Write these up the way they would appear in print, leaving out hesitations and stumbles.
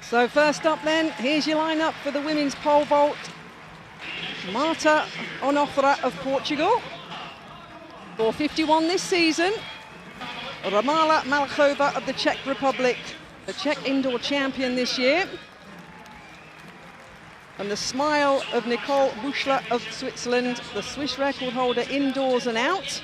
So first up then, here's your lineup for the women's pole vault. Marta Onofre of Portugal, 4:51 this season. Romana Malachova of the Czech Republic, the Czech indoor champion this year. And the smile of Nicole Buschler of Switzerland, the Swiss record holder indoors and out.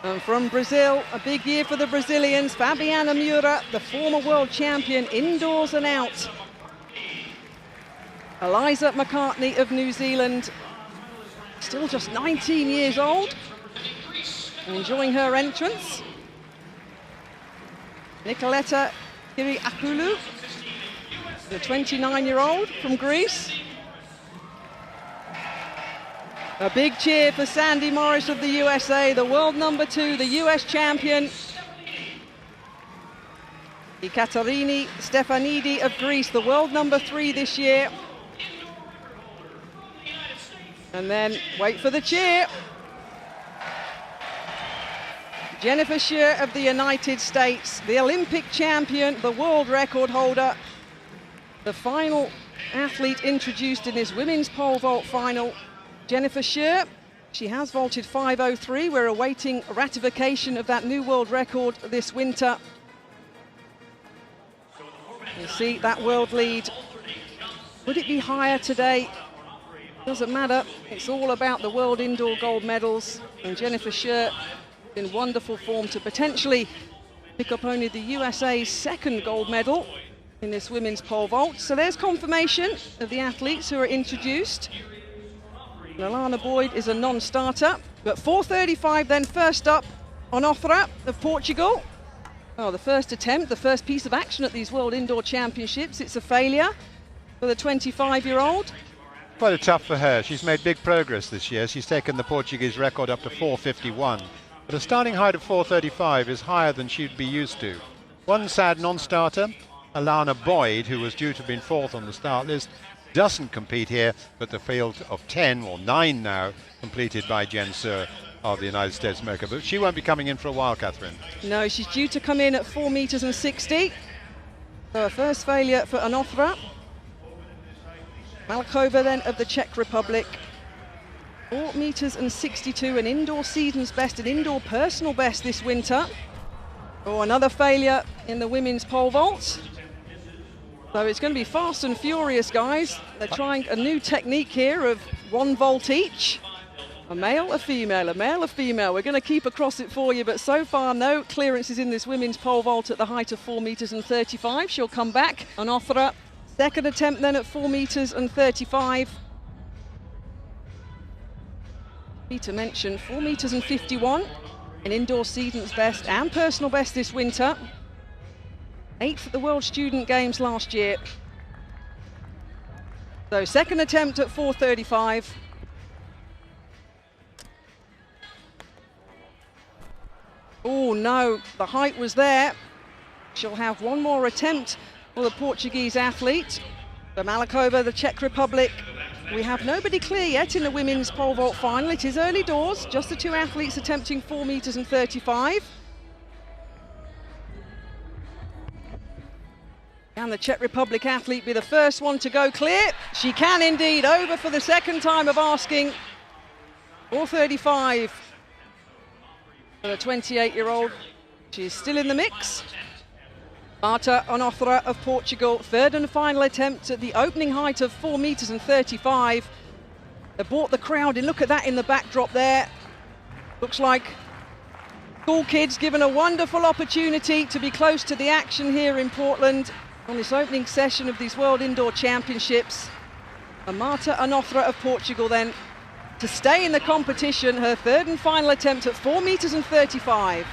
And from Brazil, a big year for the Brazilians, Fabiana Moura, the former world champion indoors and out. Eliza McCartney of New Zealand, still just 19 years old, enjoying her entrance. Nicoleta Kyriakoulou, the 29-year-old from Greece. A big cheer for Sandy Morris of the USA, the world number 2, the US champion. Ekaterini Stefanidi of Greece, the world number 3 this year. And then, wait for the cheer. Jennifer Scher of the United States, the Olympic champion, the world record holder. The final athlete introduced in this women's pole vault final, Jennifer Scher. She has vaulted 5:03. We're awaiting ratification of that new world record this winter. You see that world lead. Would it be higher today? Doesn't matter. It's all about the world indoor gold medals. And Jennifer Scher in wonderful form to potentially pick up only the USA's second gold medal in this women's pole vault. So there's confirmation of the athletes who are introduced. Alana Boyd is a non-starter. But 4:35 then, first up, Onofre of Portugal. Oh, the first attempt, the first piece of action at these World Indoor Championships. It's a failure for the 25-year-old. Quite tough for her. She's made big progress this year. She's taken the Portuguese record up to 4:51. But a starting height of 4:35 is higher than she'd be used to. One sad non-starter, Alana Boyd, who was due to have been 4th on the start list, doesn't compete here, but the field of 10 or 9 now completed by Jen Seur of the United States of America. But she won't be coming in for a while, Catherine. No, she's due to come in at 4 meters and 60. So a first failure for Onofre. Malachova then of the Czech Republic, 4 meters and 62, an indoor season's best, an indoor personal best this winter. Oh, another failure in the women's pole vault. So it's going to be fast and furious, guys. They're trying a new technique here of 1 vault each. A male, a female, a male, a female. We're going to keep across it for you, but so far no clearances in this women's pole vault at the height of 4 meters and 35. She'll come back. Onofre, second attempt then at 4 meters and 35. To mention 4 meters and 51, an indoor season's best and personal best this winter. 8th at the World Student Games last year. So second attempt at 4:35. Oh no, the height was there. She'll have one more attempt for the Portuguese athlete. The Malachova, the Czech Republic. We have nobody clear yet in the women's pole vault final. It is early doors, just the 2 athletes attempting 4 meters and 35. Can the Czech Republic athlete be the first one to go clear? She can indeed, over for the second time of asking. 4:35 for the 28-year-old. She's still in the mix. Marta Onofre of Portugal, third and final attempt at the opening height of 4 meters and 35. They brought the crowd in. Look at that in the backdrop there. Looks like school kids given a wonderful opportunity to be close to the action here in Portland on this opening session of these World Indoor Championships. And Marta Onofre of Portugal then to stay in the competition, her third and final attempt at 4 meters and 35.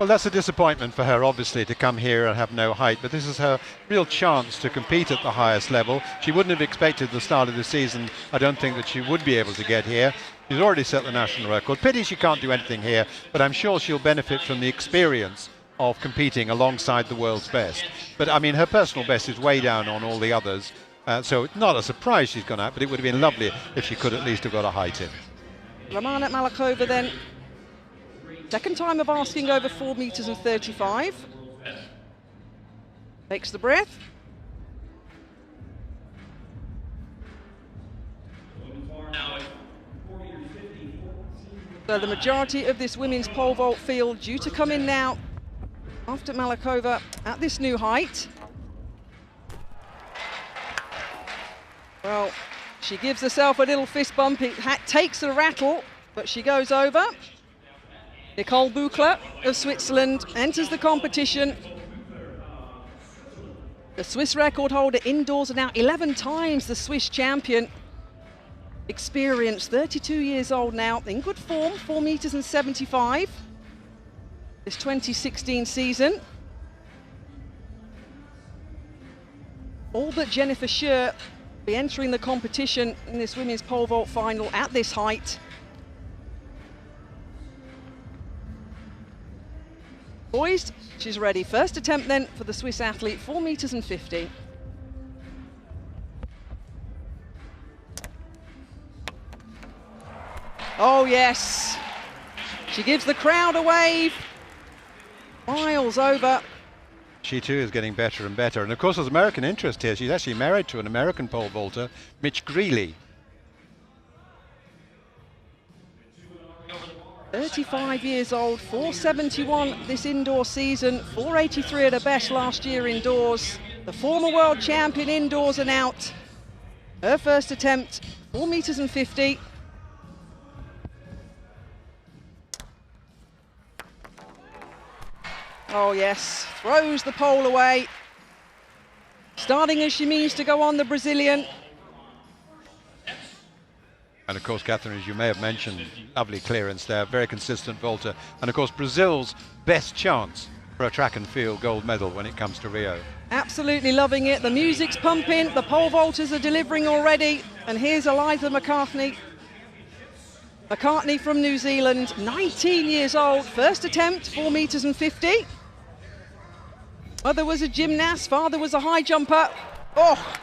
Well, that's a disappointment for her, obviously, to come here and have no height, but this is her real chance to compete at the highest level. She wouldn't have expected the start of the season, I don't think, that she would be able to get here. She's already set the national record. Pity she can't do anything here, but I'm sure she'll benefit from the experience of competing alongside the world's best. But I mean, her personal best is way down on all the others, so it's not a surprise she's gone out, but it would have been lovely if she could at least have got a height in. Romana Malachova then Second time of asking over 4 meters and 35. Takes the breath. So the majority of this women's pole vault field due to come in now after Malakova at this new height. Well, she gives herself a little fist bump. It takes a rattle, but she goes over. Nicole Buchler of Switzerland enters the competition. The Swiss record holder indoors are now 11 times the Swiss champion. Experienced, 32 years old now, in good form, 4 meters and 75 this 2016 season. All but Jennifer Scher be entering the competition in this women's pole vault final at this height. Poised, she's ready. First attempt then for the Swiss athlete, 4 meters and 50. Oh yes, she gives the crowd a wave. Miles over. She too is getting better and better. And of course there's American interest here. She's actually married to an American pole vaulter, Mitch Greeley. 35 years old, 471 this indoor season, 483 at her best last year indoors. The former world champion indoors and out. Her first attempt, 4 meters and 50. Oh yes, throws the pole away. Starting as she means to go on, the Brazilian. And of course, Catherine, as you may have mentioned, lovely clearance there, very consistent vaulter. And of course, Brazil's best chance for a track and field gold medal when it comes to Rio. Absolutely loving it. The music's pumping, the pole vaulters are delivering already. And here's Eliza McCartney. McCartney from New Zealand, 19 years old, first attempt, 4 meters and 50. Mother was a gymnast, father was a high jumper. Oh!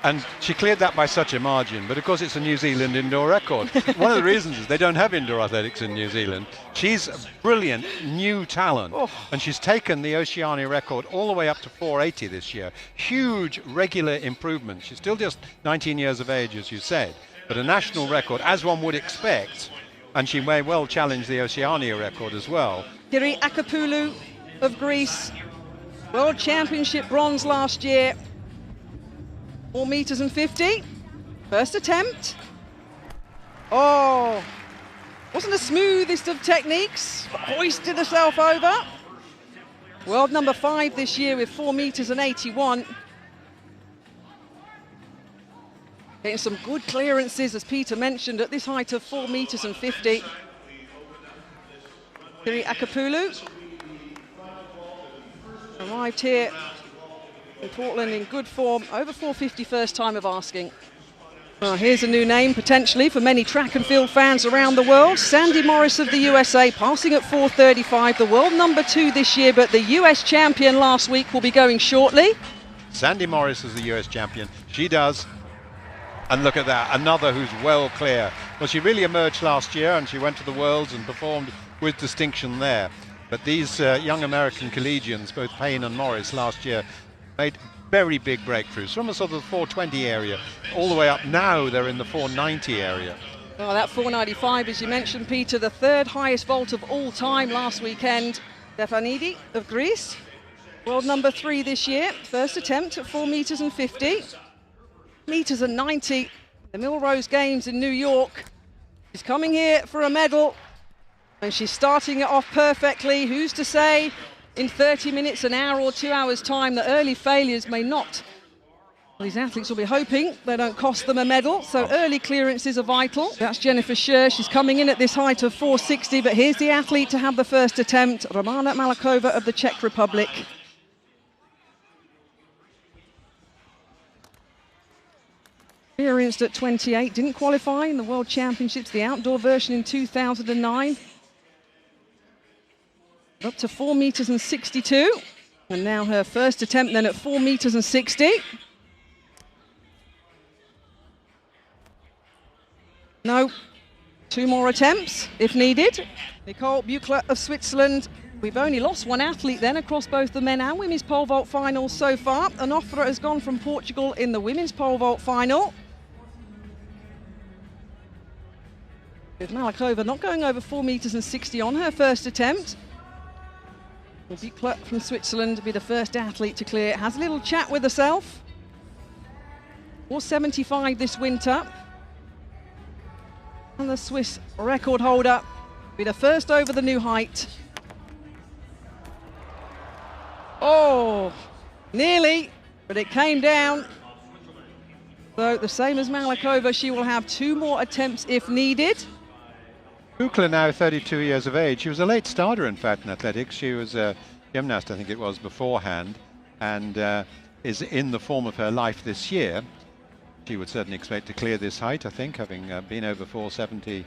And she cleared that by such a margin, but of course it's a New Zealand indoor record. One of the reasons is they don't have indoor athletics in New Zealand. She's a brilliant new talent, and she's taken the Oceania record all the way up to 480 this year. Huge regular improvement. She's still just 19 years of age, as you said, but a national record, as one would expect, and she may well challenge the Oceania record as well. Kiri Akapoulou of Greece, World Championship bronze last year. 4 meters and 50. First attempt. Oh, wasn't the smoothest of techniques. Hoisted herself over. World number 5 this year with 4 meters and 81. Getting some good clearances, as Peter mentioned, at this height of 4 meters and 50. Kiri Akapoulou arrived here in Portland in good form, over 450 first time of asking. Well, here's a new name potentially for many track and field fans around the world. Sandy Morris of the USA, passing at 4:35, the world number 2 this year, but the US champion last week will be going shortly. Sandy Morris is the US champion. She does. And look at that, another who's well clear. Well, she really emerged last year and she went to the Worlds and performed with distinction there. But these young American collegians, both Payne and Morris last year, made very big breakthroughs from a sort of 420 area all the way up. Now they're in the 490 area. Well, that 495, as you mentioned, Peter, the 3rd highest vault of all time last weekend. Stefanidi of Greece, world number 3 this year. First attempt at 4 meters and 50. Meters and 90, the Millrose Games in New York. She's coming here for a medal, and she's starting it off perfectly. Who's to say in 30 minutes, an hour or 2 hours time, the early failures may not. Well, these athletes will be hoping they don't cost them a medal, so early clearances are vital. That's Jennifer Scher. She's coming in at this height of 460, but here's the athlete to have the first attempt, Romana Malakova of the Czech Republic. Experienced at 28, didn't qualify in the World Championships, the outdoor version in 2009. Up to 4 meters and 62, and now her first attempt then at 4 meters and 60. No, 2 more attempts if needed. Nicole Buchler of Switzerland. We've only lost 1 athlete then across both the men and women's pole vault finals so far. Onofre has gone from Portugal in the women's pole vault final. With Malakova not going over 4 meters and 60 on her first attempt. Buchler from Switzerland will be the first athlete to clear. Has a little chat with herself. 475 this winter. And the Swiss record holder will be the first over the new height. Oh, nearly, but it came down. So the same as Malakova, she will have 2 more attempts if needed. Buchler now 32 years of age. She was a late starter, in fact, in athletics. She was a gymnast, I think it was, beforehand, and is in the form of her life this year. She would certainly expect to clear this height, I think, having been over 470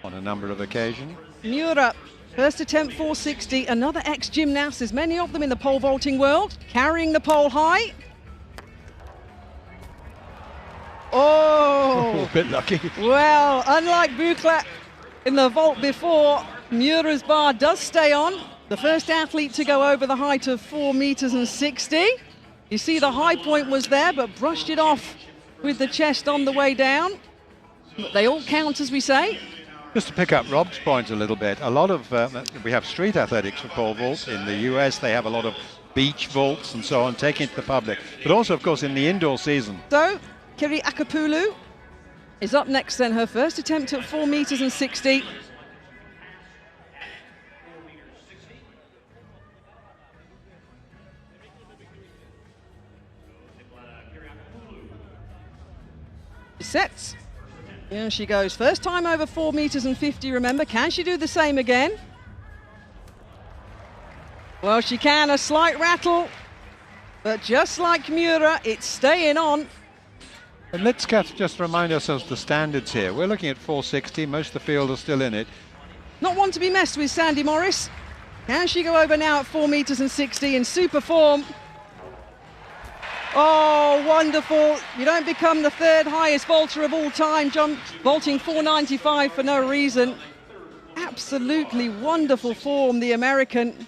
on a number of occasions. Miura, first attempt 460, another ex-gymnast, there's many of them in the pole vaulting world, carrying the pole high. Oh! A bit lucky. Well, unlike Buchler in the vault before, Miura's bar does stay on. The first athlete to go over the height of 4 meters and 60. You see the high point was there, but brushed it off with the chest on the way down. But they all count, as we say. Just to pick up Rob's point a little bit, a lot of, we have street athletics for pole vault. In the US, they have a lot of beach vaults and so on, taking it to the public. But also, of course, in the indoor season. So, Kiri Akapulu is up next then, her first attempt at 4 meters and 60. Sets. Here she goes. First time over 4 meters and 50, remember. Can she do the same again? Well, she can. A slight rattle. But just like Miura, it's staying on. And let's just remind ourselves the standards here. We're looking at 460. Most of the field are still in it. Not one to be messed with, Sandy Morris. Can she go over now at 4 meters and 60 in super form? Oh, wonderful. You don't become the 3rd highest vaulter of all time, vaulting 495 for no reason. Absolutely wonderful form, the American.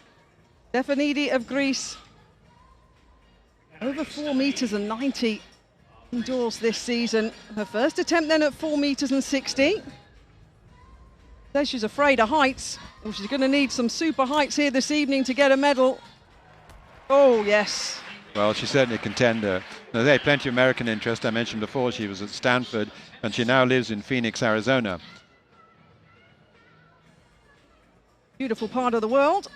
Stefanidi of Greece. Over 4 meters and 90 indoors this season. Her first attempt then at 4 meters and 60. Says she's afraid of heights. Well, she's going to need some super heights here this evening to get a medal. Oh, yes. Well, she's certainly a contender. Now, there's plenty of American interest. I mentioned before she was at Stanford, and she now lives in Phoenix, Arizona. Beautiful part of the world.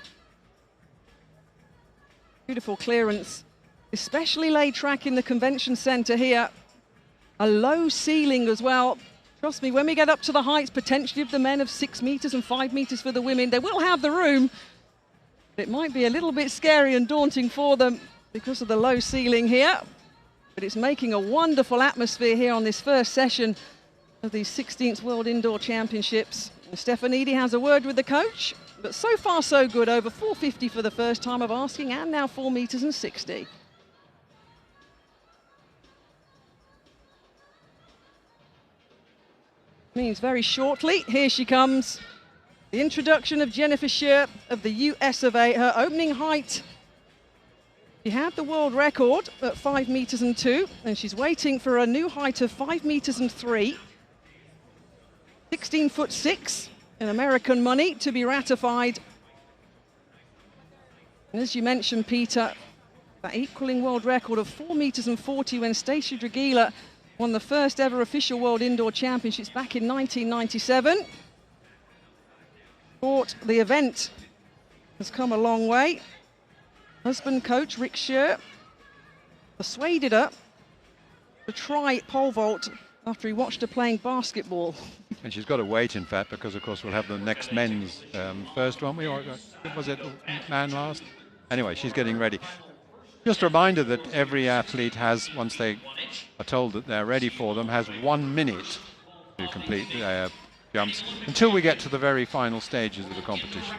Beautiful clearance. Especially laid track in the convention center here. A low ceiling as well. Trust me, when we get up to the heights, potentially of the men of 6 meters and 5 meters for the women, they will have the room. It might be a little bit scary and daunting for them because of the low ceiling here, but it's making a wonderful atmosphere here on this first session of the 16th World Indoor Championships. And Stefanidi has a word with the coach, but so far so good, over 450 for the first time of asking, and now 4 meters and 60. Means very shortly, here she comes. The introduction of Jennifer Scher of the US of A, her opening height. She had the world record at 5 meters and 2, and she's waiting for a new height of 5 meters and 3. 16'6" in American money to be ratified. And as you mentioned, Peter, that equaling world record of 4 meters and 40 when Stacey Dragila won the first ever official World Indoor Championships back in 1997. Thought the event has come a long way. Husband coach Rick Scher persuaded her to try pole vault after he watched her playing basketball. And she's got to wait, in fact, because of course we'll have the next men's first, won't we? Or was it man last? Anyway, she's getting ready. Just a reminder that every athlete has, once they are told that they're ready for them, has 1 minute to complete their jumps until we get to the very final stages of the competition.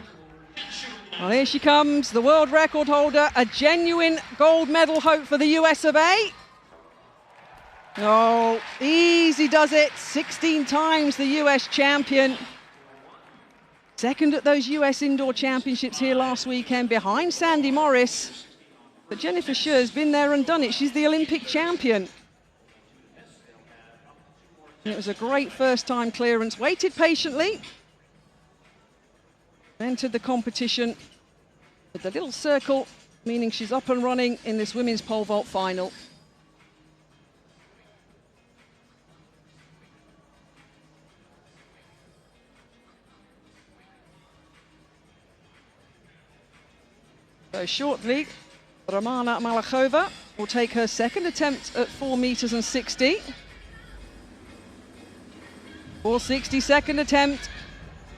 Well, here she comes, the world record holder, a genuine gold medal hope for the US of A. Oh, easy does it. 16 times the US champion. Second at those US Indoor Championships here last weekend behind Sandy Morris. But Jennifer Scher's been there and done it. She's the Olympic champion. And it was a great first-time clearance. Waited patiently. Entered the competition with the little circle, meaning she's up and running in this women's pole vault final. So shortly, Romana Malachova will take her second attempt at 4 meters and 60. 4:60 second attempt.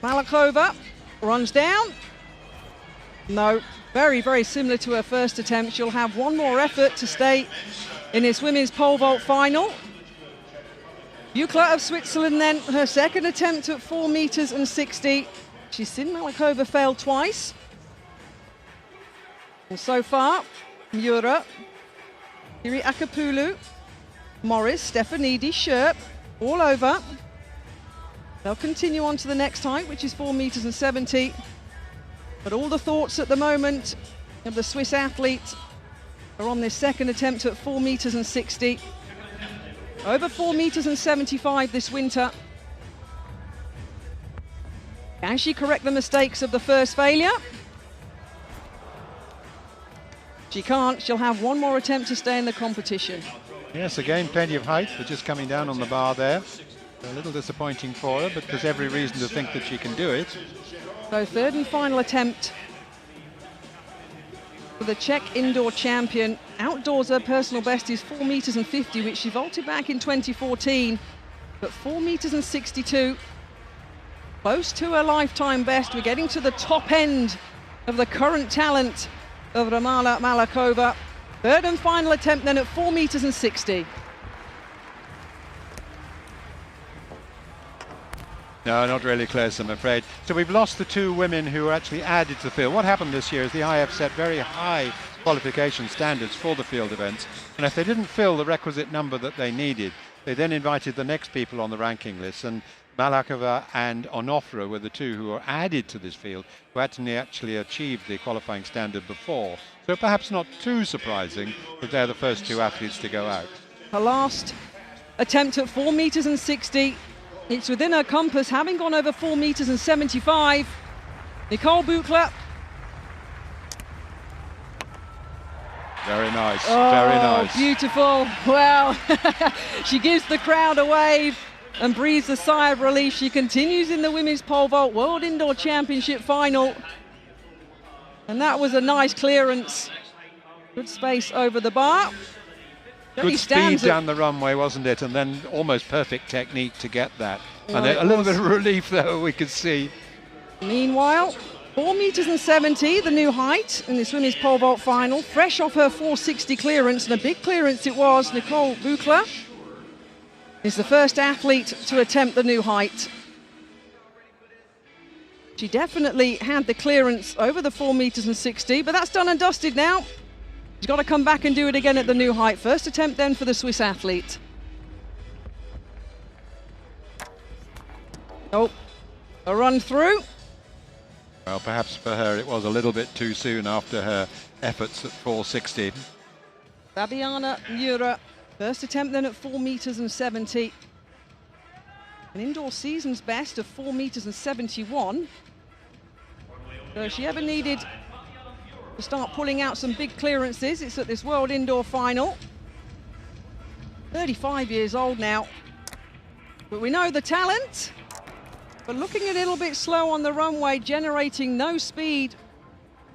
Malachova runs down. No, very, very similar to her first attempt. She'll have one more effort to stay in this women's pole vault final. Buchler of Switzerland then, her second attempt at 4 meters and 60. She's seen Malachova fail twice. And so far, Miura, Kiri Akapulu, Morris, Stefanidi, Scherp, all over. They'll continue on to the next height, which is 4 meters and 70. But all the thoughts at the moment of the Swiss athlete are on this second attempt at 4 meters and 60. Over 4 meters and 75 this winter. Can she correct the mistakes of the first failure? She can't. She'll have one more attempt to stay in the competition. Yes, again, plenty of height, but just coming down on the bar there. A little disappointing for her, but there's every reason to think that she can do it. So third and final attempt for the Czech indoor champion. Outdoors, her personal best is 4 meters and 50, which she vaulted back in 2014. But 4 meters and 62, close to her lifetime best. We're getting to the top end of the current talent of Romana Malachova. Third and final attempt then at 4 meters and 60. No, not really close, I'm afraid. So we've lost the two women who were actually added to the field. What happened this year is the IF set very high qualification standards for the field events, and if they didn't fill the requisite number that they needed, they then invited the next people on the ranking list, and Malachova and Onofre were the two who were added to this field, who actually achieved the qualifying standard before. So perhaps not too surprising that they're the first two athletes to go out. Her last attempt at 4 meters and 60. It's within her compass, having gone over 4 meters and 75. Nicole Buchler. Very nice, oh, very nice. Beautiful. Well, she gives the crowd a wave and breathes a sigh of relief. She continues in the women's pole vault World Indoor Championship final. And that was a nice clearance. Good space over the bar. Good speed down the runway, wasn't it? And then almost perfect technique to get that. Well, and a little bit of relief, though, we could see. Meanwhile, 4 meters and 70, the new height in this women's pole vault final. Fresh off her 460 clearance, and a big clearance it was. Nicole Buchler is the first athlete to attempt the new height. She definitely had the clearance over the 4 meters and 60, but that's done and dusted now. She's got to come back and do it again at the new height. First attempt then for the Swiss athlete. Oh, a run through. Well, perhaps for her it was a little bit too soon after her efforts at 460. Fabiana Miura, first attempt then at 4 meters and 70. An indoor season's best of 4 meters and 71. So if she ever needed to start pulling out some big clearances, it's at this World Indoor Final. 35 years old now. But we know the talent. But looking a little bit slow on the runway, generating no speed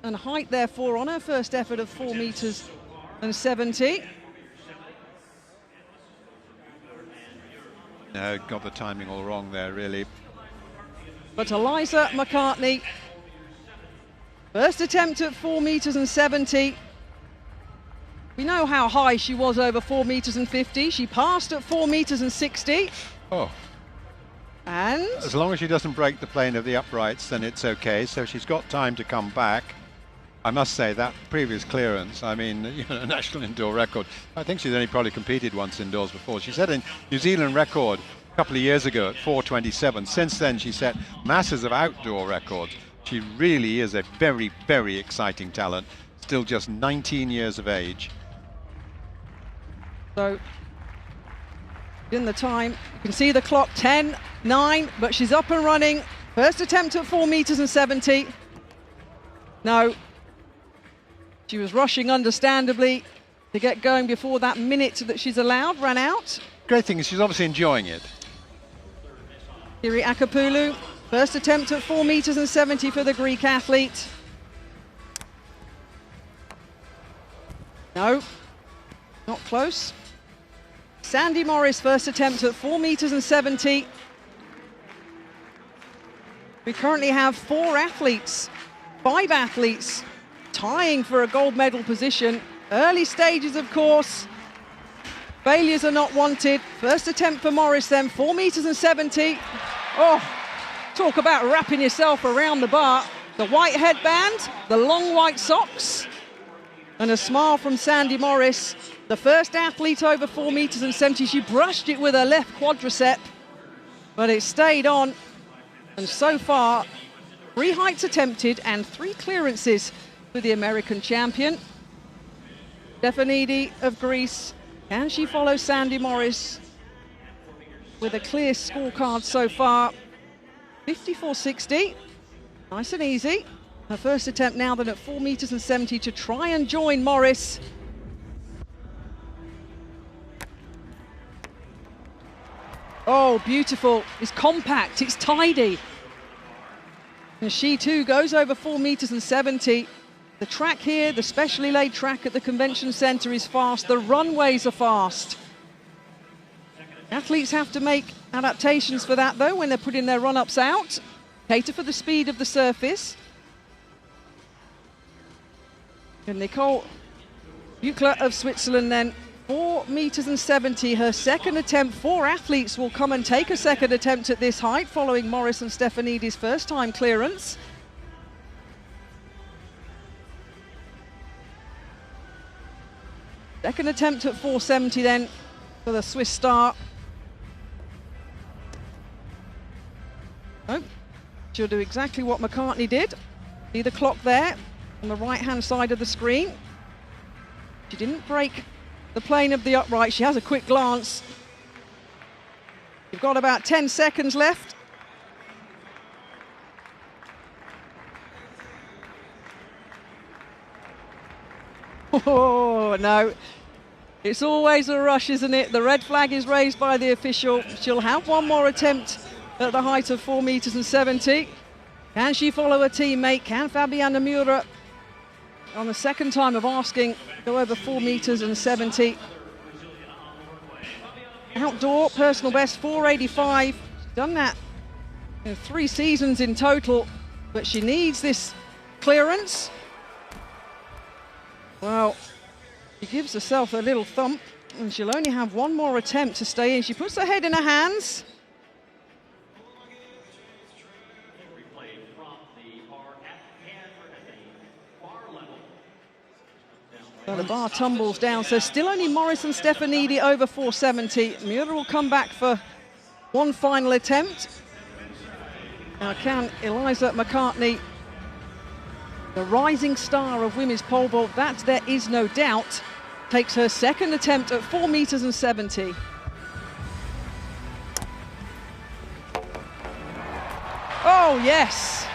and height, therefore, on her first effort of 4 meters and 70. No, got the timing all wrong there, really. But Eliza McCartney, first attempt at 4 meters and 70. We know how high she was over 4 meters and 50. She passed at 4 meters and 60. Oh. And as long as she doesn't break the plane of the uprights, then it's okay. So she's got time to come back. I must say that previous clearance, I mean, you know, a national indoor record. I think she's only probably competed once indoors before. She set a New Zealand record a couple of years ago at 4:27. Since then, she set masses of outdoor records. She really is a very, very exciting talent. Still just 19 years of age. So, in the time, you can see the clock, 10:09, but she's up and running. First attempt at 4.70 meters. No, she was rushing understandably to get going before that minute that she's allowed ran out. Great thing is she's obviously enjoying it. Kiri Akapulu, first attempt at 4.70 meters for the Greek athlete. No, not close. Sandy Morris, first attempt at 4.70 meters. We currently have 5 athletes tying for a gold medal position. Early stages, of course. Failures are not wanted. First attempt for Morris then, 4.70 meters. Oh, talk about wrapping yourself around the bar. The white headband, the long white socks, and a smile from Sandy Morris. The first athlete over 4.70 meters. She brushed it with her left quadricep, but it stayed on. And so far, 3 heights attempted and 3 clearances for the American champion. Stefanidi of Greece. Can she follow Sandy Morris with a clear scorecard so far? 54.60. Nice and easy. Her first attempt now then at 4.70 meters to try and join Morris. Oh, beautiful. It's compact, it's tidy. And she too goes over 4.70 meters. The track here, the specially laid track at the convention center, is fast. The runways are fast. Athletes have to make adaptations for that though when they're putting their run-ups out. Cater for the speed of the surface. And Nicole Buchler of Switzerland then, 4.70 meters, her second attempt. 4 athletes will come and take a second attempt at this height following Morris and Stefanidi's first time clearance. Second attempt at 4.70 then for the Swiss star. Oh, she'll do exactly what McCartney did. See the clock there on the right-hand side of the screen. She didn't break the plane of the upright. She has a quick glance. You've got about 10 seconds left. Oh, no. It's always a rush, isn't it? The red flag is raised by the official. She'll have one more attempt at the height of 4.70 meters. Can she follow her teammate? Can Fabiana Mura, on the second time of asking, go over 4.70 meters? Outdoor personal best 4.85. She's done that in 3 seasons in total, but she needs this clearance. Well, she gives herself a little thump, and she'll only have one more attempt to stay in. She puts her head in her hands. So the bar tumbles down, so still only Morris and Stefanidi over 4.70. Mura will come back for one final attempt. Now can Eliza McCartney, the rising star of women's pole vault, that there is no doubt, takes her second attempt at 4.70 meters. Oh yes!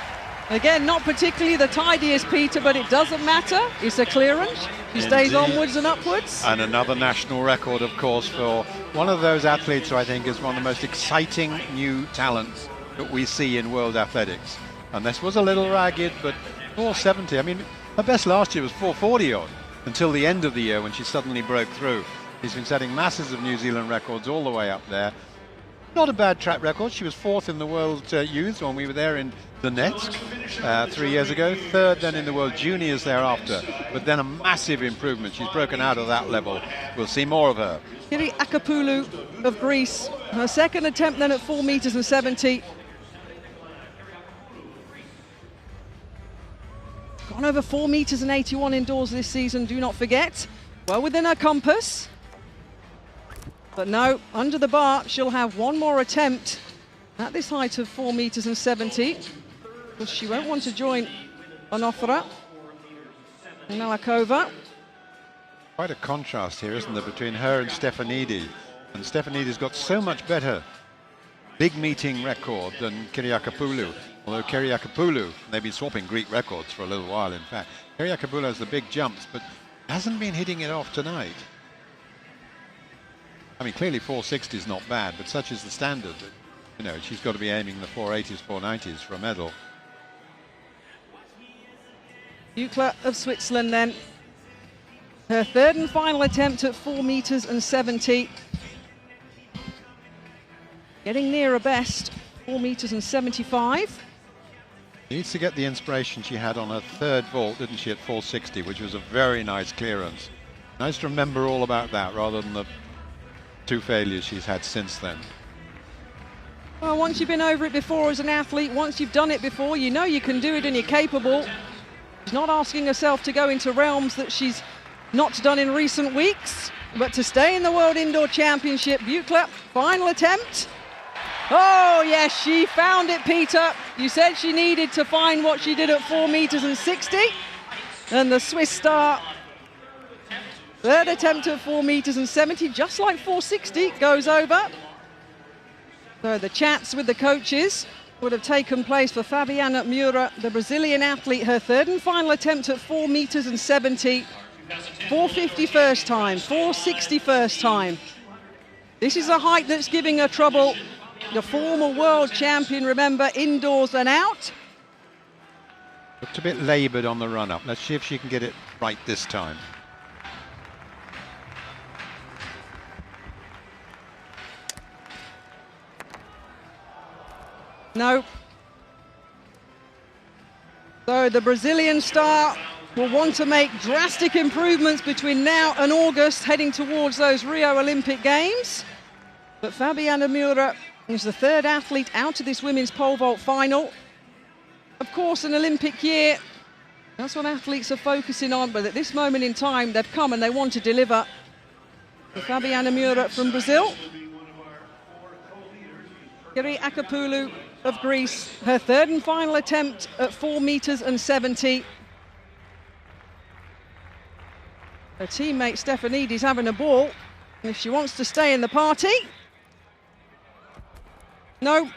Again, not particularly the tidiest, Peter, but it doesn't matter. It's a clearance. She stays onwards and upwards. And another national record, of course, for one of those athletes who I think is one of the most exciting new talents that we see in world athletics. And this was a little ragged, but 4.70. I mean, her best last year was 4.40 odd until the end of the year when she suddenly broke through. She's been setting masses of New Zealand records all the way up there. Not a bad track record. She was 4th in the World Youth when we were there in Donetsk 3 years ago, 3rd then in the World Juniors thereafter, but then a massive improvement. She's broken out of that level. We'll see more of her. Kiri Akapulu of Greece, her second attempt then at 4.70 meters. Gone over 4 meters and 81 indoors this season, do not forget. Well within her compass. But no, under the bar, she'll have one more attempt at this height of 4 meters and 70. Because she won't want to join Onofra and Melikova. Quite a contrast here, isn't there, between her and Stefanidi. And Stefanidi's got so much better big meeting record than Kyriakopoulou. Although Kyriakopoulou, they've been swapping Greek records for a little while, in fact. Kyriakopoulou has the big jumps, but hasn't been hitting it off tonight. I mean, clearly 460 is not bad, but such is the standard that, you know, she's got to be aiming the 480s, 490s for a medal. Buechler of Switzerland then. Her third and final attempt at 4 meters and 70. Getting near a best, 4 meters and 75. Needs to get the inspiration she had on her third vault, didn't she, at 460, which was a very nice clearance. Nice to remember all about that rather than the 2 failures she's had since then. Well, once you've been over it before as an athlete, once you've done it before, you know you can do it and you're capable. She's not asking herself to go into realms that she's not done in recent weeks, but to stay in the World Indoor Championship. Buechler, final attempt. Oh, yes, she found it, Peter. You said she needed to find what she did at 4 meters and 60. And the Swiss star, third attempt at 4 meters and 70, just like 460, goes over. So the chats with the coaches would have taken place for Fabiana Moura, the Brazilian athlete, her third and final attempt at 4 meters and 70. 450 first time, 460 first time. This is a height that's giving her trouble. The former world champion, remember, indoors and out. Looked a bit laboured on the run-up. Let's see if she can get it right this time. No. So the Brazilian star will want to make drastic improvements between now and August, heading towards those Rio Olympic Games. But Fabiana Moura is the third athlete out of this women's pole vault final. Of course, an Olympic year, that's what athletes are focusing on, but at this moment in time, they've come and they want to deliver. So Fabiana Moura from Brazil. Kyriakopoulou of Greece, her third and final attempt at 4 meters and 70. Her teammate Stefanidi's having a ball, and if she wants to stay in the party. No.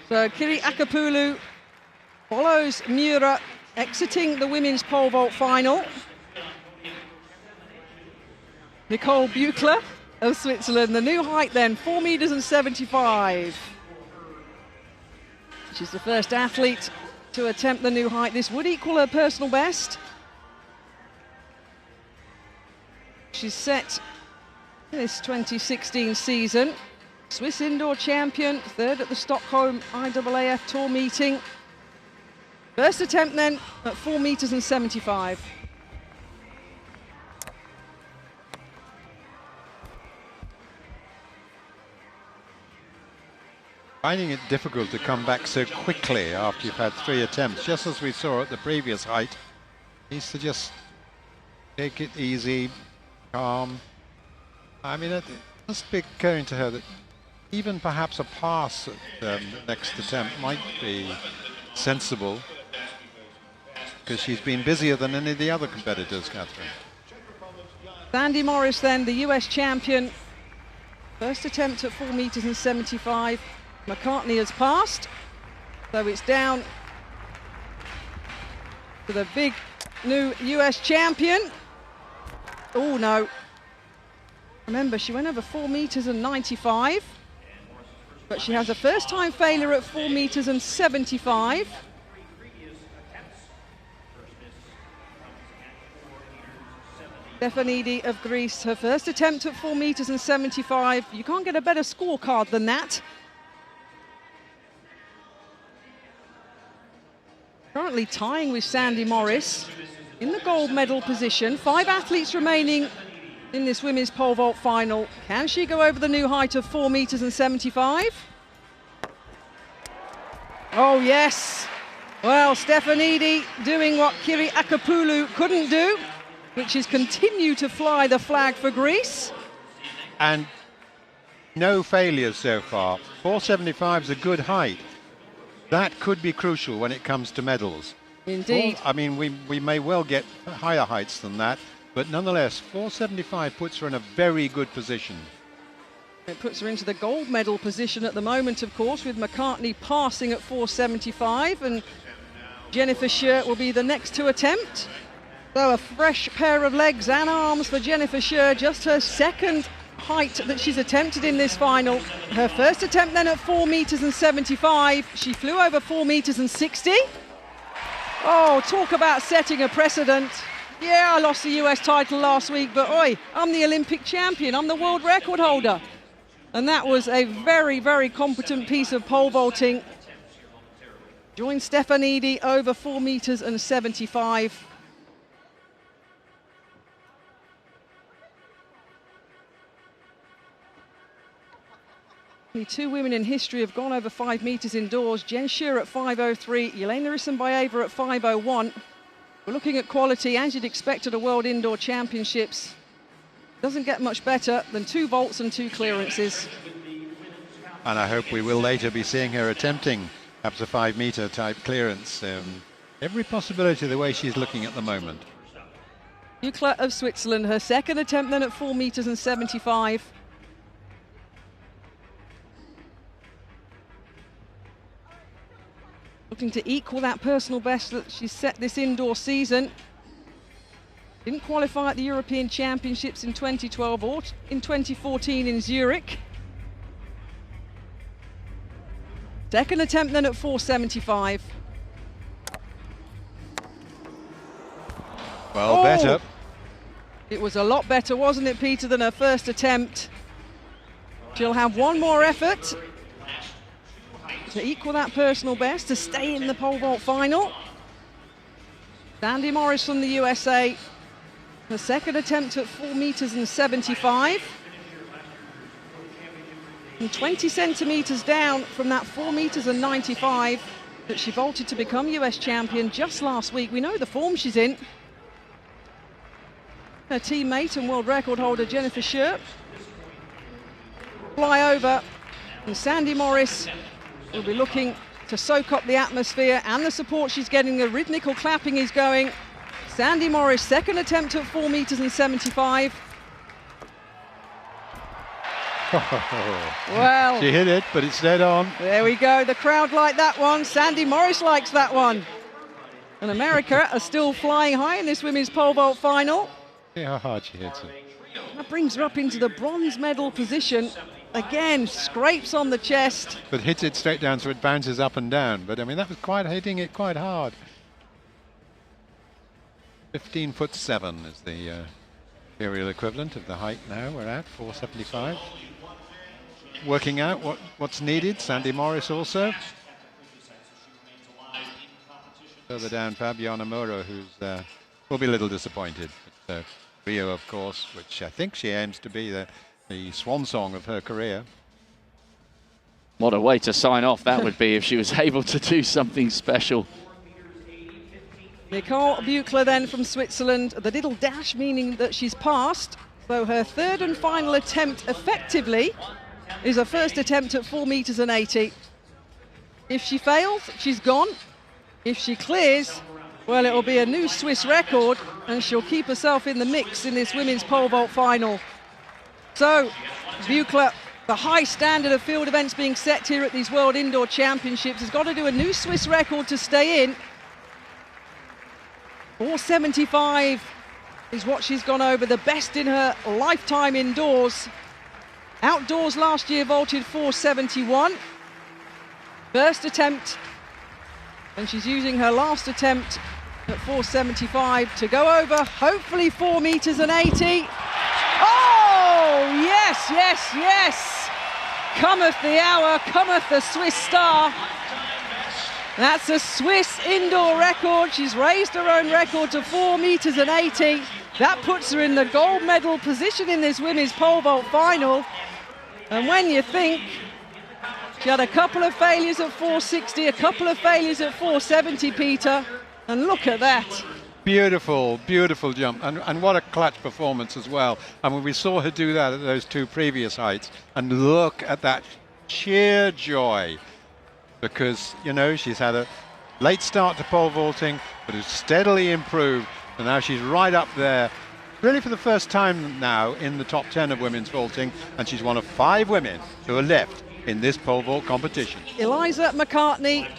So Kyriakopoulou follows Moura, exiting the women's pole vault final. Nicole Buechler of Switzerland, the new height then, 4 meters and 75. She's the first athlete to attempt the new height. This would equal her personal best. She's set this 2016 season. Swiss indoor champion, third at the Stockholm IAAF Tour meeting. First attempt then at 4 meters and 75. Finding it difficult to come back so quickly after you've had 3 attempts, just as we saw at the previous height. Needs to just take it easy, calm. I mean, it must be occurring to her that even perhaps a pass at the next attempt might be sensible, because she's been busier than any of the other competitors, Catherine. Sandy Morris then, the US champion. First attempt at 4 meters and 75. McCartney has passed, so it's down to the big new US champion. Oh no. Remember, she went over 4 meters and 95, but she has a first time failure at 4 meters and 75. Stefanidi of Greece, her first attempt at 4 meters and 75. You can't get a better scorecard than that. Currently tying with Sandy Morris in the gold medal position. 5 athletes remaining in this women's pole vault final. Can she go over the new height of 4 meters and 75? Oh yes, Well, Stefanidi doing what Kiri Akapoulou couldn't do, which is continue to fly the flag for Greece. And no failures so far. 475 is a good height. That could be crucial when it comes to medals. Indeed. I mean, we may well get higher heights than that, but nonetheless, 475 puts her in a very good position. It puts her into the gold medal position at the moment, of course, with McCartney passing at 475, and Jennifer Scherr will be the next to attempt. So a fresh pair of legs and arms for Jennifer Scherr, just her second height that she's attempted in this final. Her first attempt then at 4 meters and 75. She flew over 4 meters and 60. Oh, talk about setting a precedent. Yeah, I lost the US title last week, but oi, I'm the Olympic champion. I'm the world record holder. And that was a very, very competent piece of pole vaulting. Joined Stefanidi over 4 meters and 75. Only 2 women in history have gone over 5 meters indoors. Jen Scherr at 5:03, Jelena Isinbayeva at 5:01. We're looking at quality, as you'd expect at a World Indoor Championships. Doesn't get much better than 2 vaults and 2 clearances. And I hope we will later be seeing her attempting perhaps a 5 meter type clearance. Every possibility the way she's looking at the moment. Buchler of Switzerland, her second attempt then at 4 meters and 75. Looking to equal that personal best that she's set this indoor season. Didn't qualify at the European Championships in 2012 or in 2014 in Zurich. Second attempt then at 475. Well, better. It was a lot better, wasn't it, Peter, than her first attempt. She'll have one more effort to equal that personal best, to stay in the pole vault final. Sandy Morris from the USA, her second attempt at 4 meters and 75. And 20 centimeters down from that 4 meters and 95 that she vaulted to become US champion just last week. We know the form she's in. Her teammate and world record holder Jennifer Scherr fly over, and Sandy Morris will be looking to soak up the atmosphere and the support she's getting. The rhythmical clapping is going. Sandy Morris, second attempt at 4 meters and 75. Well, she hit it, but it's dead on. There we go. The crowd liked that one. Sandy Morris likes that one. And America are still flying high in this women's pole vault final. See how hard she hits it. That brings her up into the bronze medal position. Again, scrapes on the chest. But hits it straight down, so it bounces up and down. But I mean, that was quite hitting it quite hard. 15'7" is the imperial equivalent of the height now we're at, 475. Working out what's needed. Sandy Morris also. Further down, Fabiana Moro, who's will be a little disappointed. But, Rio, of course, which I think she aims to be the swan song of her career. What a way to sign off that would be if she was able to do something special. Nicole Buchler then from Switzerland, the little dash meaning that she's passed. So her third and final attempt effectively is her first attempt at 4 meters and 80. If she fails, she's gone. If she clears, well, it'll be a new Swiss record, and she'll keep herself in the mix in this women's pole vault final. So, Buchler, the high standard of field events being set here at these World Indoor Championships, has got to do a new Swiss record to stay in. 475 is what she's gone over, the best in her lifetime indoors. Outdoors last year vaulted 471. First attempt, and she's using her last attempt at 475 to go over, hopefully 4 meters and 80. Oh, yes, yes, yes. Cometh the hour, cometh the Swiss star. That's a Swiss indoor record. She's raised her own record to 4 meters and 80. That puts her in the gold medal position in this women's pole vault final. And when you think She had a couple of failures at 460, a couple of failures at 470, Peter. And look at that. Beautiful, beautiful jump. And what a clutch performance as well. I mean, we saw her do that at those two previous heights. And look at that sheer joy. Because, you know, she's had a late start to pole vaulting, but has steadily improved. And now she's right up there, really for the first time now in the top 10 of women's vaulting. And she's one of 5 women who are left in this pole vault competition. Eliza McCartney,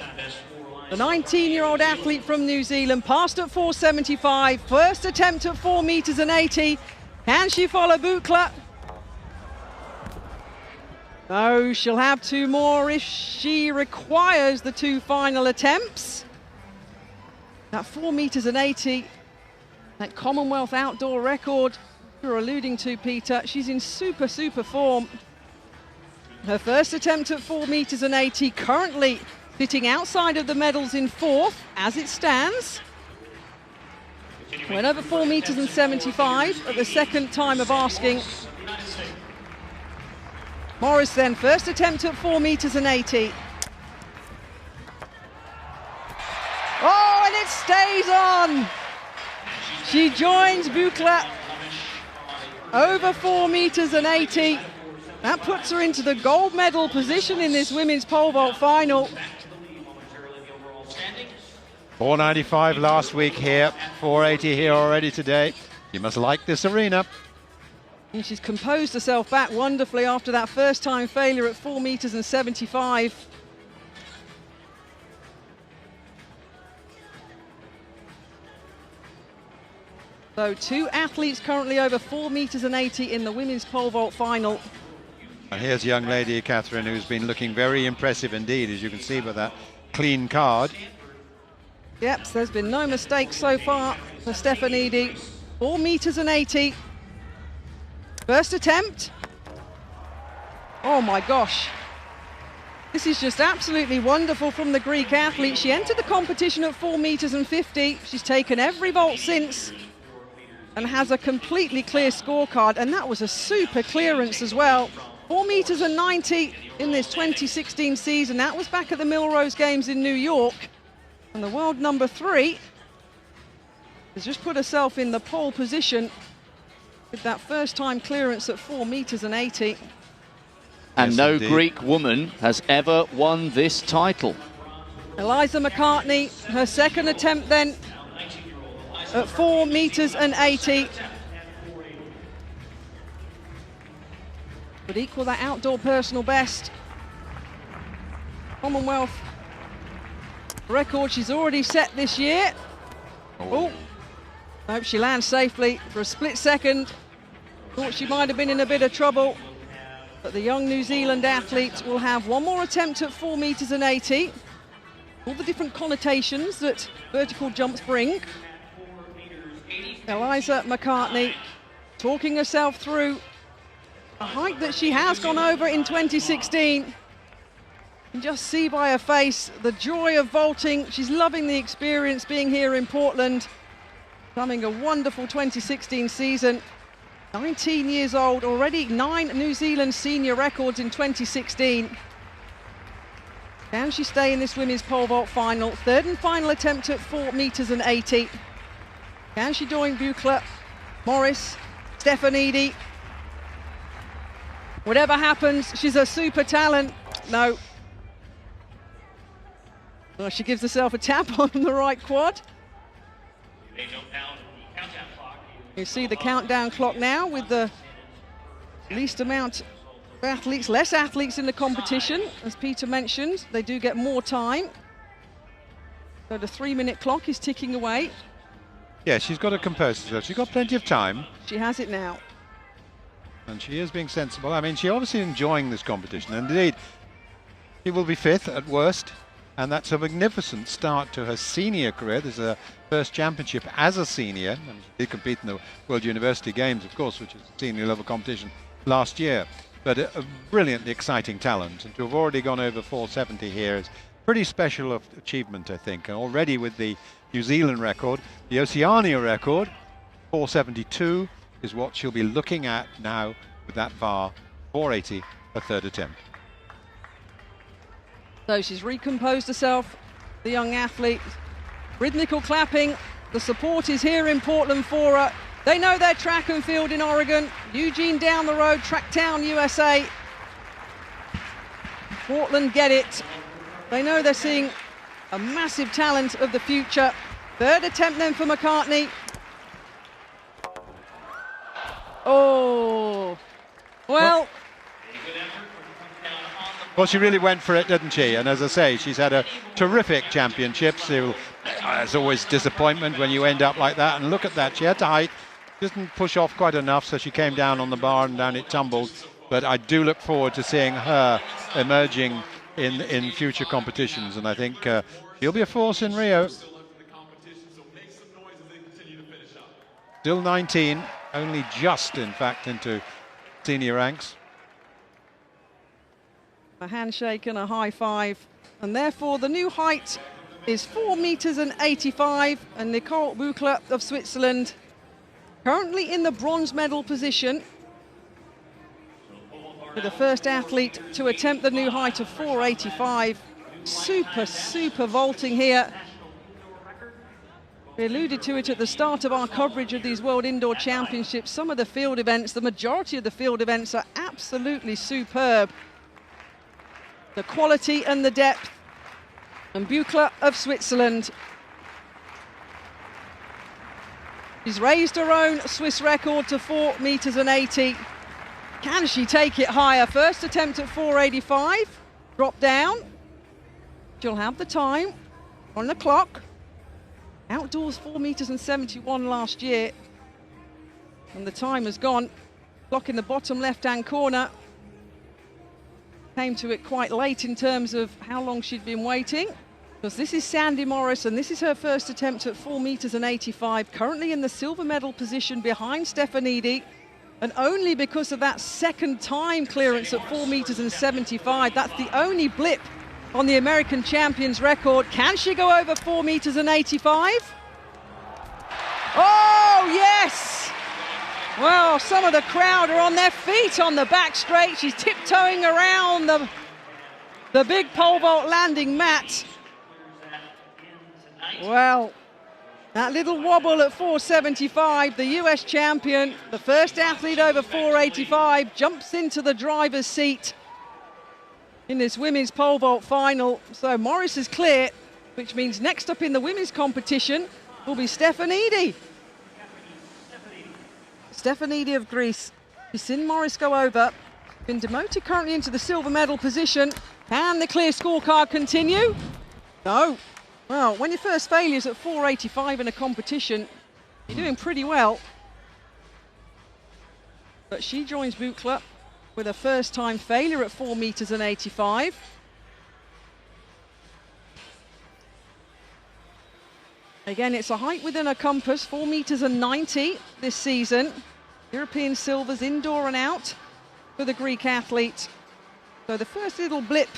the 19-year-old athlete from New Zealand, passed at 475. First attempt at 4 meters and 80. Can she follow Buchler? No, she'll have 2 more if she requires the 2 final attempts. That 4 meters and 80, that Commonwealth outdoor record you're alluding to, Peter, she's in super form. Her first attempt at 4 meters and 80, currently sitting outside of the medals in 4th as it stands. Went over 4 meters and 75 at the second time of asking. Morris then, first attempt at 4 meters and 80. Oh, and it stays on. She joins Buchler over 4 meters and 80. That puts her into the gold medal position in this women's pole vault final. 495 last week here, 480 here already today. You must like this arena. And she's composed herself back wonderfully after that first time failure at 4 meters and 75. So 2 athletes currently over 4 meters and 80 in the women's pole vault final. And here's a young lady, Catherine, who's been looking very impressive indeed, as you can see by that clean card. Yep, so there's been no mistakes so far for Stefanidi. 4 meters and 80. First attempt. Oh my gosh. This is just absolutely wonderful from the Greek athlete. She entered the competition at 4 meters and 50. She's taken every vault since and has a completely clear scorecard, and that was a super clearance as well. 4 meters and 90 in this 2016 season. That was back at the Millrose Games in New York. And the world number 3 has just put herself in the pole position with that first time clearance at 4 meters and 80. And yes, no indeed. Greek woman has ever won this title. Eliza McCartney, her second attempt then at 4 meters and 80. Would equal that outdoor personal best. Commonwealth record she's already set this year. Oh, nope, she lands safely for a split second. Thought she might have been in a bit of trouble. But the young New Zealand athlete will have 1 more attempt at 4 meters and 80. All the different connotations that vertical jumps bring. Eliza McCartney talking herself through a height that she has gone over in 2016. You can just see by her face the joy of vaulting. She's loving the experience being here in Portland. Having a wonderful 2016 season. 19 years old, already 9 New Zealand senior records in 2016. Can she stay in this women's pole vault final? Third and final attempt at 4 meters and 80. Can she join Buchler, Morris, Stefanidi? Whatever happens, she's a super talent. No. Well, she gives herself a tap on the right quad. You see the countdown clock now with the least amount of athletes, less athletes in the competition. As Peter mentioned, they do get more time. So the 3-minute clock is ticking away. Yeah, she's got to compose herself. She's got plenty of time. She has it now. And she is being sensible. I mean, she's obviously enjoying this competition. And indeed, she will be 5th at worst. And that's a magnificent start to her senior career. There's a first championship as a senior. And she did compete in the World University Games, of course, which is a senior level competition last year. But a brilliantly exciting talent. And to have already gone over 470 here is pretty special achievement, I think. And already with the New Zealand record, the Oceania record, 472, is what she'll be looking at now with that bar, 480, a third attempt. So she's recomposed herself, the young athlete. Rhythmical clapping. The support is here in Portland for her. They know their track and field in Oregon. Eugene down the road, Tracktown, USA. Portland get it. They know they're seeing a massive talent of the future. Third attempt then for McCartney. Oh, well. Well, she really went for it, didn't she? And as I say, she's had a terrific championship. So there's always disappointment when you end up like that. And look at that, she had to height, didn't push off quite enough, so she came down on the bar and down it tumbled. But I do look forward to seeing her emerging in future competitions, and I think she'll be a force in Rio. Still 19, only just, in fact, into senior ranks. A handshake and a high five, and therefore the new height is 4 meters and 85, and Nicole Buchler of Switzerland currently in the bronze medal position. The first athlete to attempt the new height of 4.85. Super vaulting here. We alluded to it at the start of our coverage of these World Indoor Championships. Some of the field events, the majority of the field events, are absolutely superb. The quality and the depth. And Buchler of Switzerland. She's raised her own Swiss record to 4 meters and 80. Can she take it higher? First attempt at 4.85, drop down. She'll have the time on the clock. Outdoors 4 meters and 71 last year. And the time has gone. Clock in the bottom left-hand corner. Came to it quite late in terms of how long she'd been waiting. Because this is Sandy Morris, and this is her first attempt at 4 meters and 85. Currently in the silver medal position behind Stefanidi. And only because of that second time clearance at 4 meters and 75. That's the only blip on the American champion's record. Can she go over 4 meters and 85? Oh, yes! Well, some of the crowd are on their feet on the back straight. She's tiptoeing around the big pole vault landing mat. Well, that little wobble at 4.75, the US champion, the first athlete over 4.85, jumps into the driver's seat in this women's pole vault final. So Morris is clear, which means next up in the women's competition will be Stefanidi. Stefanidi of Greece. We've seen Morris go over. Been demoted currently into the silver medal position. Can the clear scorecard continue? No. Well, when your first failure is at 4.85 in a competition, you're doing pretty well. But she joins Buchler with a first-time failure at 4 meters and 85. Again, it's a height within a compass, 4 meters and 90 this season. European silvers indoor and out for the Greek athlete. So the first little blip.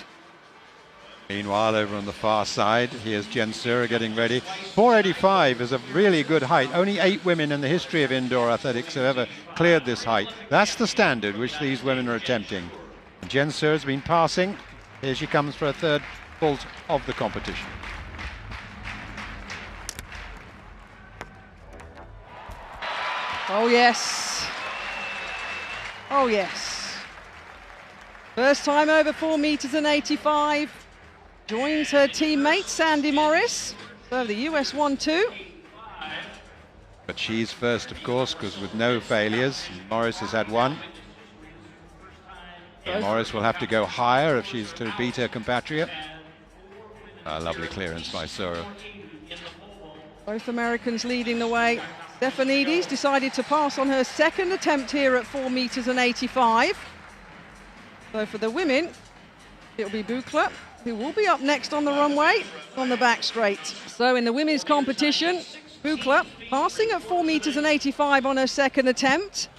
Meanwhile, over on the far side, here's Jen Sura getting ready. 4.85 is a really good height. Only 8 women in the history of indoor athletics have ever cleared this height. That's the standard which these women are attempting. And Jen Sura's been passing. Here she comes for a third vault of the competition. Oh, yes. Oh, yes. First time over 4 meters and 85. Joins her teammate, Sandy Morris. So the US 1-2. But she's first, of course, because with no failures, Morris has had one. Morris will have to go higher if she's to beat her compatriot. A lovely clearance by Sura. Both Americans leading the way. Stefanidis decided to pass on her second attempt here at 4 meters and 85. So for the women, it'll be Buchler, who will be up next on the runway on the back straight. So in the women's competition, Buchler passing at 4 meters and 85 on her second attempt.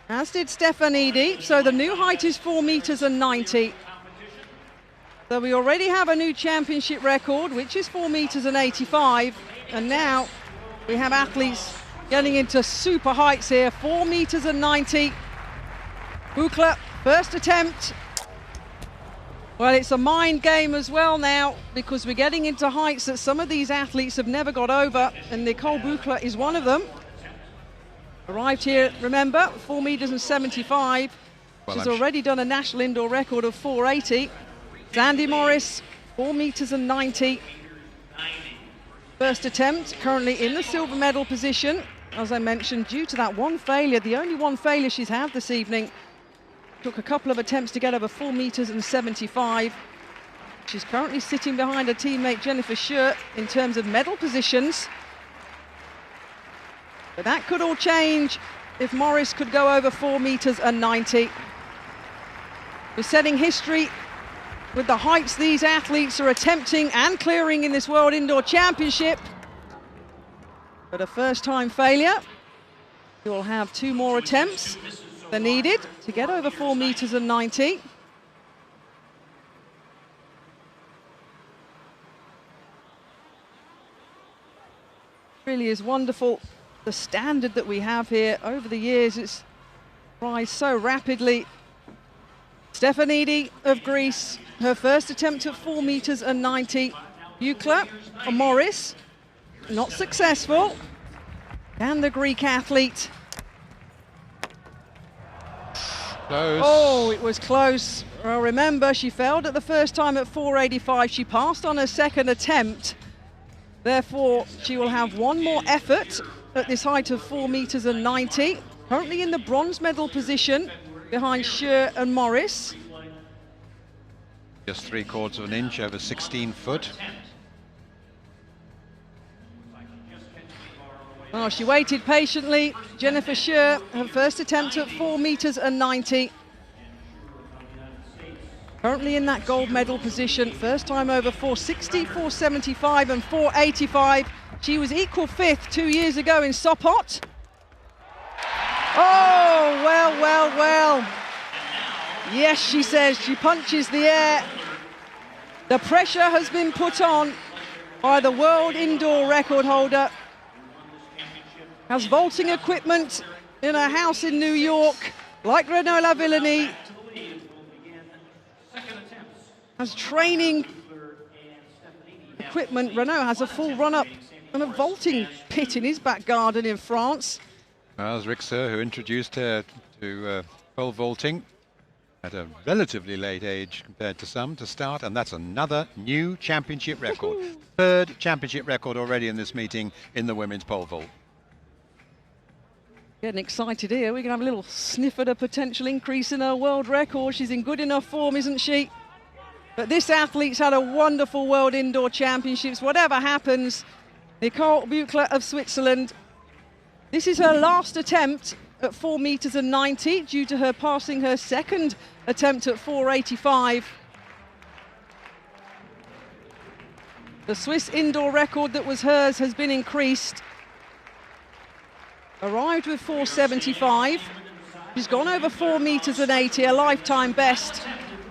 As did Stefanidi. So the new height is 4 meters and 90. So we already have a new championship record, which is 4 meters and 85. And now we have athletes getting into super heights here, 4 meters and 90. Buchler, first attempt. Well, it's a mind game as well now, because we're getting into heights that some of these athletes have never got over, and Nicole Buchler is one of them. Arrived here, remember, 4 meters and 75. Well, She's already done a national indoor record of 480. Sandy Morris, 4 meters and 90. First attempt, currently in the silver medal position. As I mentioned, due to that one failure, the only one failure she's had this evening. Took a couple of attempts to get over 4 meters and 75. She's currently sitting behind her teammate Jennifer Scher in terms of medal positions. But that could all change if Morris could go over 4 meters and 90. We're setting history with the heights these athletes are attempting and clearing in this World Indoor Championship. But a first-time failure. You'll have 2 more attempts than needed to get over 4 meters and 90. Really is wonderful, the standard that we have here over the years. It's rise so rapidly. Stefanidi of Greece, her first attempt at 4 meters and 90. Buchler, Morris, not successful. And the Greek athlete. Close. Oh, it was close. Well, remember, she failed at the first time at 485. She passed on her second attempt. Therefore, she will have 1 more effort at this height of 4 meters and 90. Currently in the bronze medal position behind Scher and Morris. Just 3/4 of an inch over 16 foot. Oh, she waited patiently. Jennifer Scher, her first attempt at 4 meters and 90. Currently in that gold medal position. First time over 460, 475 and 485. She was equal 5th 2 years ago in Sopot. Oh, well, well, well. Yes, she says, she punches the air. The pressure has been put on by the world indoor record holder. Has vaulting equipment in a house in New York, like Renaud Lavillenie. Has training equipment. Renaud has a full run-up and a vaulting pit in his back garden in France. Well, Rixa, who introduced her to pole vaulting at a relatively late age compared to some to start, and that's another new championship record. 3rd championship record already in this meeting in the women's pole vault. Getting excited here. We're going to have a little sniff at a potential increase in her world record. She's in good enough form, isn't she? But this athlete's had a wonderful World Indoor Championships. Whatever happens, Nicole Buchler of Switzerland. This is her last attempt at 4 meters and 90 due to her passing her second attempt at 485. The Swiss indoor record that was hers has been increased. Arrived with 475. She's gone over 4 meters and 80, a lifetime best.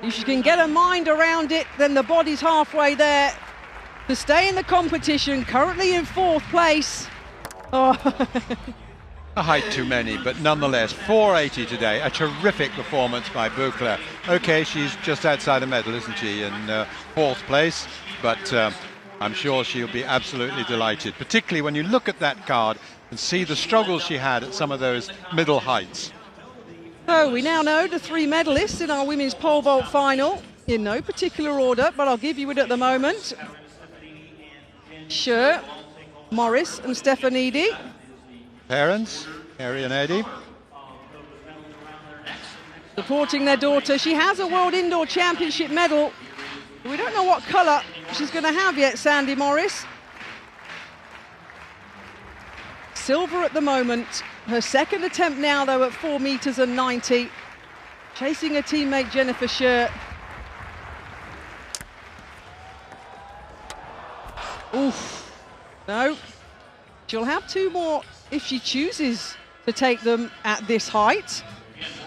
If she can get her mind around it, then the body's halfway there to stay in the competition, currently in 4th place. Oh. A height too many, but nonetheless, 480 today, a terrific performance by Buchler. Okay, she's just outside a medal, isn't she, in 4th place, but I'm sure she'll be absolutely delighted, particularly when you look at that card and see the struggles she had at some of those middle heights. So we now know the 3 medalists in our women's pole vault final, in no particular order, but I'll give you it at the moment. Scher, Morris and Stefanidi. Parents, Harry and Eddie. Supporting their daughter. She has a World Indoor Championship medal. We don't know what colour she's going to have yet, Sandy Morris. Silver at the moment. Her second attempt now, though, at 4 meters and 90. Chasing her teammate Jennifer Scher. Oof. No. She'll have 2 more if she chooses to take them at this height.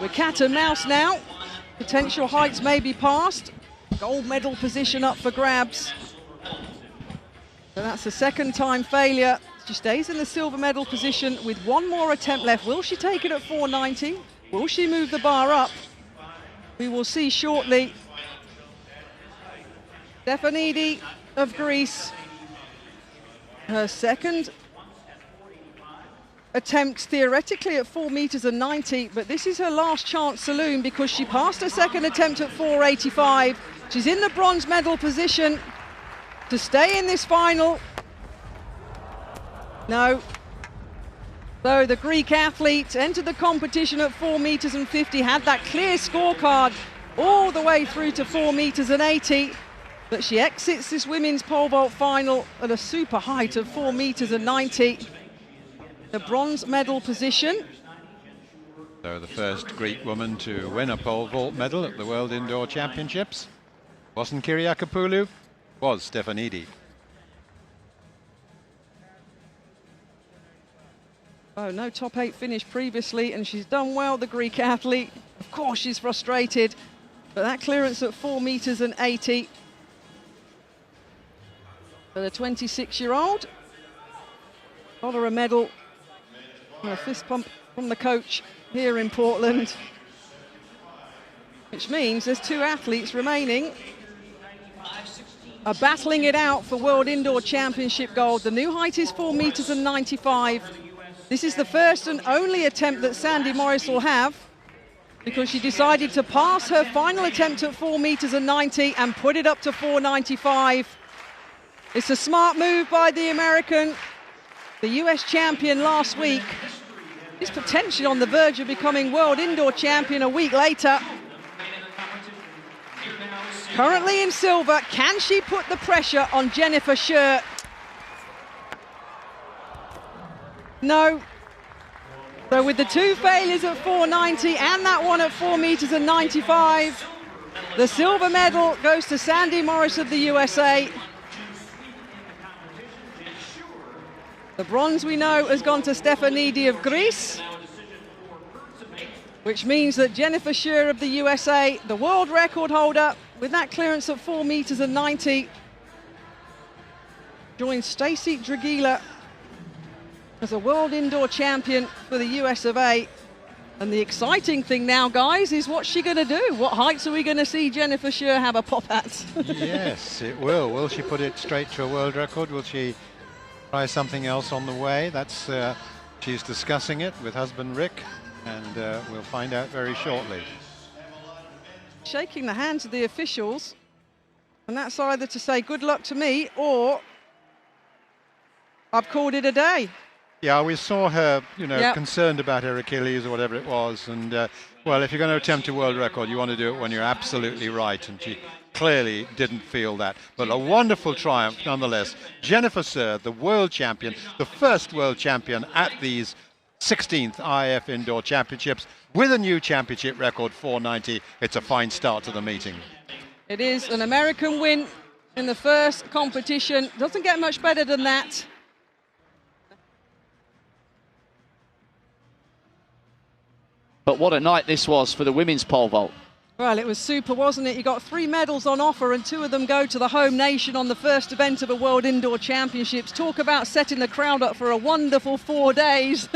We're cat and mouse now. Potential heights may be passed. Gold medal position up for grabs. So that's a 2nd time failure. She stays in the silver medal position with 1 more attempt left. Will she take it at 490? Will she move the bar up? We will see shortly. Stefanidi of Greece, her second attempt theoretically at 4 meters and 90, but this is her last chance saloon because she passed her second attempt at 4.85. She's in the bronze medal position to stay in this final. No. So the Greek athlete entered the competition at 4 meters and 50, had that clear scorecard all the way through to 4 meters and 80, but she exits this women's pole vault final at a super height of 4 meters and 90. The bronze medal position. So the first Greek woman to win a pole vault medal at the World Indoor Championships wasn't Kyriakopoulou, was Stefanidi. Oh, no top 8 finish previously, and she's done well, the Greek athlete. Of course she's frustrated, but that clearance at 4 meters and 80 for the 26-year-old. Got her a medal. A fist pump from the coach here in Portland, which means there's 2 athletes remaining are battling it out for World Indoor Championship gold. The new height is 4 meters and 95. This is the first and only attempt that Sandy Morris will have, because she decided to pass her final attempt at 4 meters and 90 and put it up to 4.95. It's a smart move by the American. The US champion last week is potentially on the verge of becoming world indoor champion a week later. Currently in silver, can she put the pressure on Jennifer Scher? No. So with the 2 failures at 4.90 and that one at 4 meters and 95, the silver medal goes to Sandy Morris of the USA. The bronze, we know, has gone to Stefanidi of Greece, which means that Jennifer Scher of the USA, the world record holder, with that clearance at 4 meters and 90, joins Stacey Dragila as a world indoor champion for the US of A. And the exciting thing now, guys, is what's she going to do? What heights are we going to see Jennifer Scher have a pop at? Yes, it will. Will she put it straight to a world record? Will she try something else on the way? That's she's discussing it with husband Rick, and we'll find out very shortly. Shaking the hands of the officials, and that's either to say good luck to me or I've called it a day. Yeah, we saw her, concerned about her Achilles or whatever it was, and well, if you're going to attempt a world record, you want to do it when you're absolutely right, and she clearly didn't feel that. But a wonderful triumph nonetheless. Jennifer Scher, the world champion, the first world champion at these 16th IF Indoor Championships with a new championship record, 4.90. It's a fine start to the meeting. It is an American win in the first competition. Doesn't get much better than that. But what a night this was for the women's pole vault. Well, it was super, wasn't it? You got 3 medals on offer, and 2 of them go to the home nation on the first event of the World Indoor Championships. Talk about setting the crowd up for a wonderful 4 days.